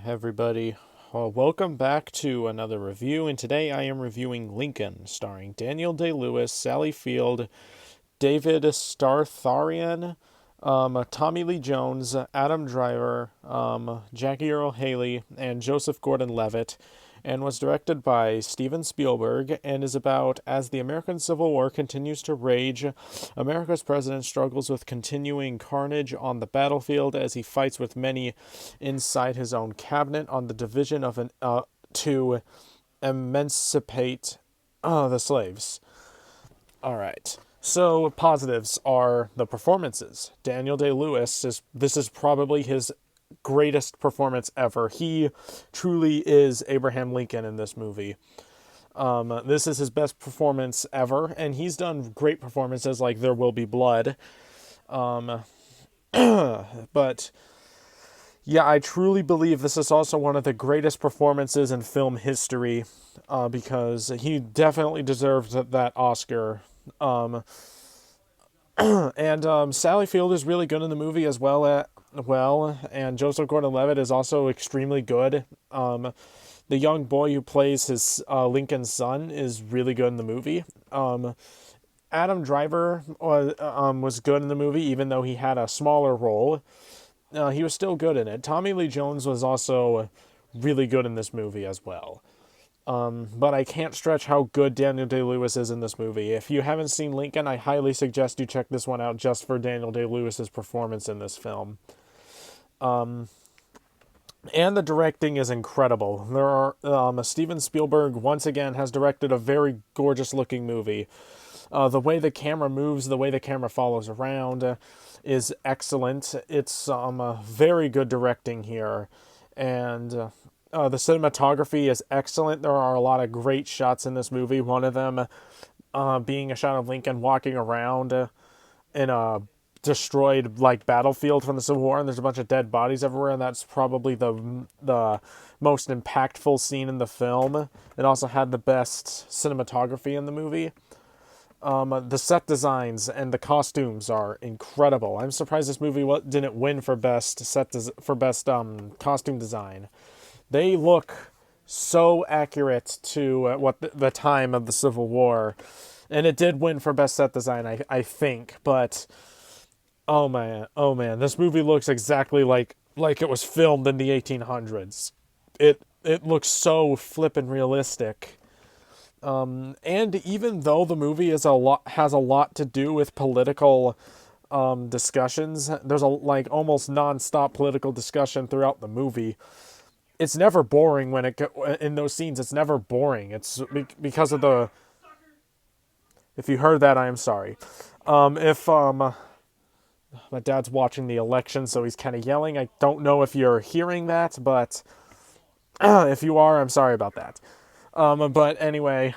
everybody. Welcome back to another review, and today I am reviewing Lincoln, starring Daniel Day-Lewis, Sally Field, David Startharian, Tommy Lee Jones, Adam Driver, Jackie Earle Haley, and Joseph Gordon-Levitt, and was directed by Steven Spielberg, and is about as the American Civil War continues to rage, America's president struggles with continuing carnage on the battlefield as he fights with many inside his own cabinet on the division of to emancipate the slaves. All right. So positives are the performances. Daniel Day-Lewis this is probably his greatest performance ever. He truly is Abraham Lincoln in this movie. This is his best performance ever, and he's done great performances like There Will Be Blood. But yeah, I truly believe this is also one of the greatest performances in film history, because he definitely deserved that Oscar. And Sally Field is really good in the movie as well, and Joseph Gordon-Levitt is also extremely good. The young boy who plays his Lincoln's son is really good in the movie. Adam Driver was good in the movie, even though he had a smaller role. He was still good in it. Tommy Lee Jones was also really good in this movie as well. But I can't stretch how good Daniel Day-Lewis is in this movie. If you haven't seen Lincoln, I highly suggest you check this one out just for Daniel Day-Lewis's performance in this film. And the directing is incredible. Steven Spielberg once again has directed a very gorgeous looking movie. The way the camera moves, the way the camera follows around is excellent. It's very good directing here, and the cinematography is excellent. There are a lot of great shots in this movie. One of them being a shot of Lincoln walking around in a destroyed battlefield from the Civil War, and there's a bunch of dead bodies everywhere, and that's probably the most impactful scene in the film. It also had the best cinematography in the movie. The set designs and the costumes are incredible. I'm surprised this movie didn't win for best costume design. They look so accurate to what the time of the Civil War, and it did win for best set design, I think. But oh man, this movie looks exactly like it was filmed in the 1800s. It looks so flippin' realistic. And even though the movie has a lot to do with political discussions, there's almost non-stop political discussion throughout the movie. It's never boring in those scenes. It's never boring. It's because of the. If you heard that, I am sorry. If my dad's watching the election, so he's kind of yelling. I don't know if you're hearing that, but if you are, I'm sorry about that. But anyway,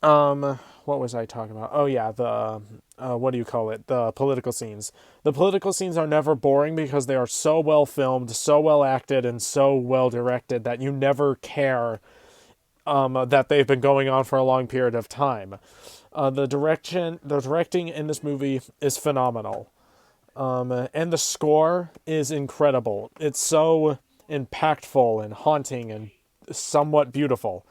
what was I talking about? Oh yeah, the what do you call it? The political scenes. The political scenes are never boring because they are so well filmed, so well acted, and so well directed that you never care that they've been going on for a long period of time. The directing in this movie is phenomenal, and the score is incredible. It's so impactful and haunting and somewhat beautiful.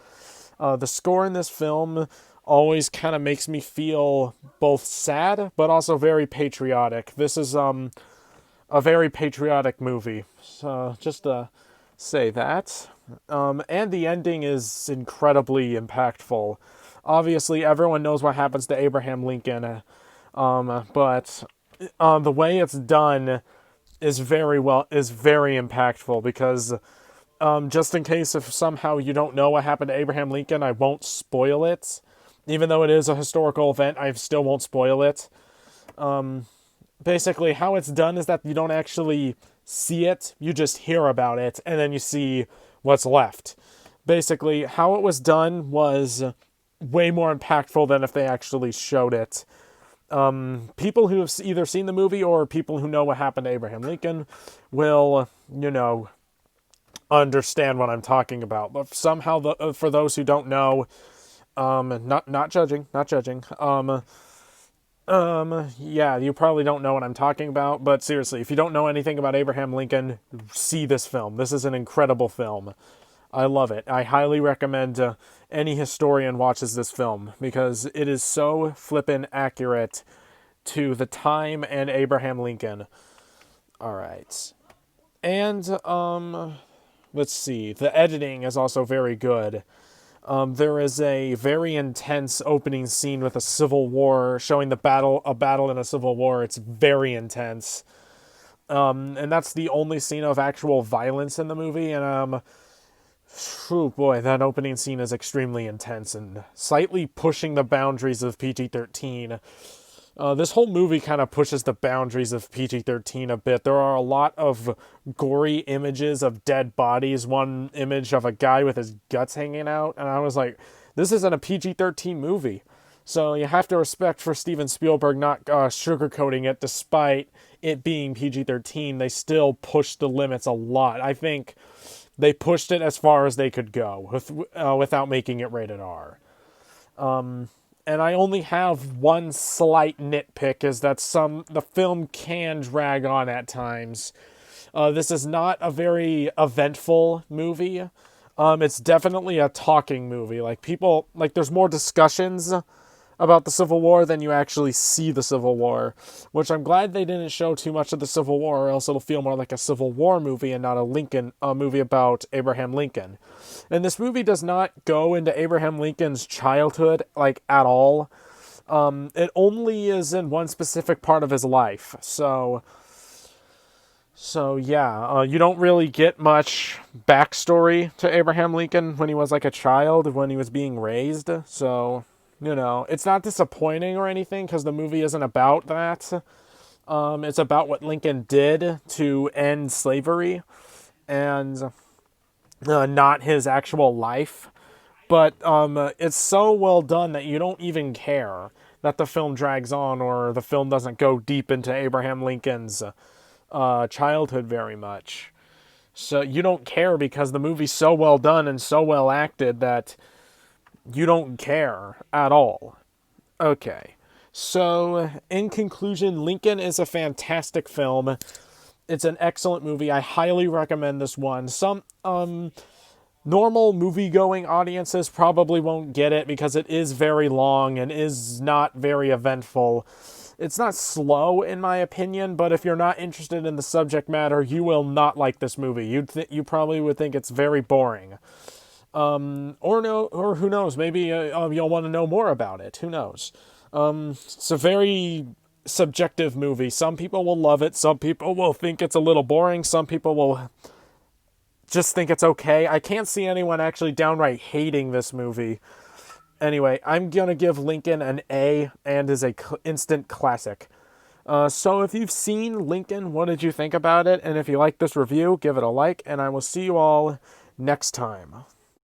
The score in this film always kind of makes me feel both sad but also very patriotic. This is a very patriotic movie, so just to say that. And the ending is incredibly impactful. Obviously, everyone knows what happens to Abraham Lincoln, but the way it's done is very impactful because. Just in case if somehow you don't know what happened to Abraham Lincoln, I won't spoil it. Even though it is a historical event, I still won't spoil it. Basically, how it's done is that you don't actually see it, you just hear about it, and then you see what's left. Basically, how it was done was way more impactful than if they actually showed it. People who have either seen the movie or people who know what happened to Abraham Lincoln will, understand what I'm talking about. But somehow, for those who don't know, not judging, Yeah, you probably don't know what I'm talking about, but seriously, if you don't know anything about Abraham Lincoln, see this film. This is an incredible film. I love it. I highly recommend any historian watches this film because it is so flippin' accurate to the time and Abraham Lincoln. All right. And let's see. The editing is also very good. There is a very intense opening scene with a civil war showing a battle in a civil war. It's very intense. And that's the only scene of actual violence in the movie. And oh boy, that opening scene is extremely intense and slightly pushing the boundaries of PG-13. This whole movie kind of pushes the boundaries of PG-13 a bit. There are a lot of gory images of dead bodies. One image of a guy with his guts hanging out, and I was like, this isn't a PG-13 movie. So you have to respect for Steven Spielberg not sugarcoating it, despite it being PG-13. They still pushed the limits a lot. I think they pushed it as far as they could go without making it rated R. And I only have one slight nitpick, is that the film can drag on at times. This is not a very eventful movie. It's definitely a talking movie. There's more discussions about the Civil War than you actually see the Civil War, which I'm glad they didn't show too much of the Civil War, or else it'll feel more like a Civil War movie and not a movie about Abraham Lincoln. And this movie does not go into Abraham Lincoln's childhood, at all. It only is in one specific part of his life. So yeah, you don't really get much backstory to Abraham Lincoln when he was a child, when he was being raised. So, it's not disappointing or anything because the movie isn't about that. It's about what Lincoln did to end slavery and not his actual life. But it's so well done that you don't even care that the film drags on or the film doesn't go deep into Abraham Lincoln's childhood very much. So you don't care because the movie's so well done and so well acted that you don't care at all. Okay. So, in conclusion, Lincoln is a fantastic film. It's an excellent movie. I highly recommend this one. Some normal movie-going audiences probably won't get it because it is very long and is not very eventful. It's not slow, in my opinion, but if you're not interested in the subject matter, you will not like this movie. You probably would think it's very boring. Or who knows, maybe you'll want to know more about it. Who knows? It's a very subjective movie. Some people will love it. Some people will think it's a little boring. Some people will just think it's okay. I can't see anyone actually downright hating this movie. Anyway, I'm gonna give Lincoln an A and is a instant classic. So if you've seen Lincoln, what did you think about it? And if you like this review, give it a like, and I will see you all next time.